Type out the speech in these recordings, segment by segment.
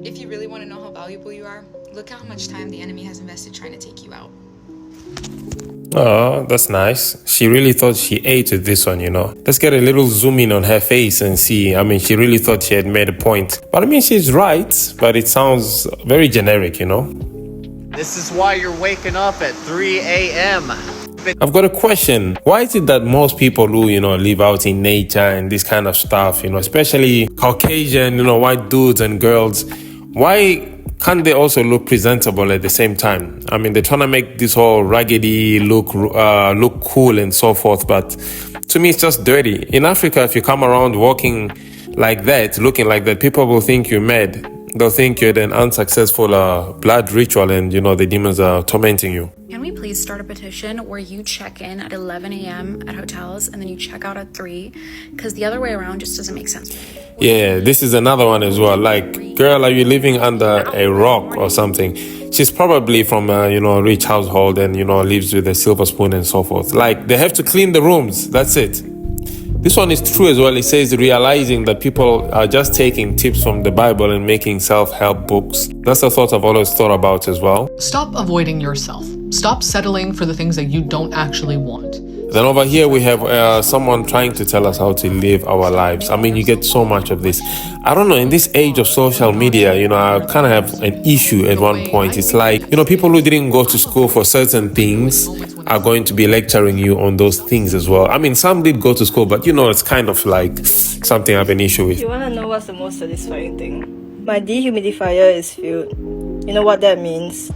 If you really want to know how valuable you are, look at how much time the enemy has invested trying to take you out. Oh, that's nice. She really thought she ate with this one, you know. Let's get a little zoom in on her face and see. I mean, she really thought she had made a point. But I mean, she's right, but it sounds very generic, you know. This is why you're waking up at 3 a.m. I've got a question. Why is it that most people who, live out in nature and this kind of stuff, especially Caucasian, white dudes and girls, why can't they also look presentable at the same time? I mean, they're trying to make this whole raggedy look cool and so forth, but to me, it's just dirty. In Africa, if you come around walking like that, looking like that, people will think you're mad. They'll think you're an unsuccessful blood ritual and, the demons are tormenting you. Can we please start a petition where you check in at 11 a.m. at hotels and then you check out at 3? Because the other way around just doesn't make sense. Yeah, this is another one as well. Like, girl, are you living under a rock or something? She's probably from a, rich household and, lives with a silver spoon and so forth. Like, they have to clean the rooms. That's it. This one is true as well. It says realizing that people are just taking tips from the Bible and making self-help books. That's a thought I've always thought about as well. Stop avoiding yourself. Stop settling for the things that you don't actually want. Then over here we have someone trying to tell us how to live our lives. I mean, you get so much of this. I don't know, in this age of social media, I kind of have an issue at one point. It's like, people who didn't go to school for certain things are going to be lecturing you on those things as well. I mean, some did go to school, but it's kind of like something I have an issue with. You want to know what's the most satisfying thing? My dehumidifier is filled. You know what that means?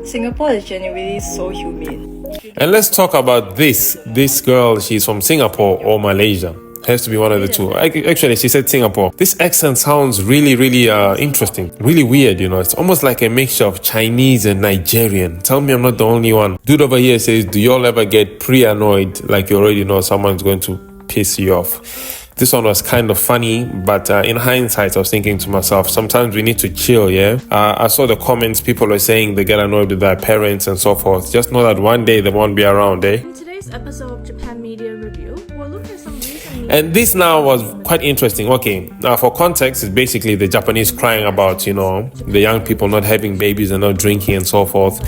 Singapore is genuinely so humid. And let's talk about this. This girl, she's from Singapore or Malaysia. Has to be one of the two. Actually, she said Singapore. This accent sounds really, really interesting. Really weird, It's almost like a mixture of Chinese and Nigerian. Tell me I'm not the only one. Dude over here says, do y'all ever get pre-annoyed like you already know someone's going to piss you off? This one was kind of funny, but in hindsight, I was thinking to myself, sometimes we need to chill, yeah? I saw the comments, people were saying they get annoyed with their parents and so forth. Just know that one day they won't be around, eh? In today's episode of Japan Media Review, we'll look at some recent... And this now was quite interesting. Okay, now for context, it's basically the Japanese crying about, the young people not having babies and not drinking and so forth.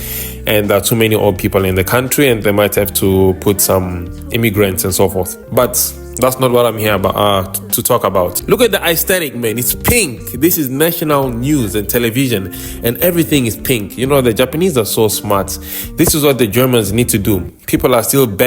And there are too many old people in the country and they might have to put some immigrants and so forth. But that's not what I'm here about, to talk about. Look at the aesthetic, man. It's pink. This is national news and television, and everything is pink. The Japanese are so smart. This is what the Germans need to do. People are still begging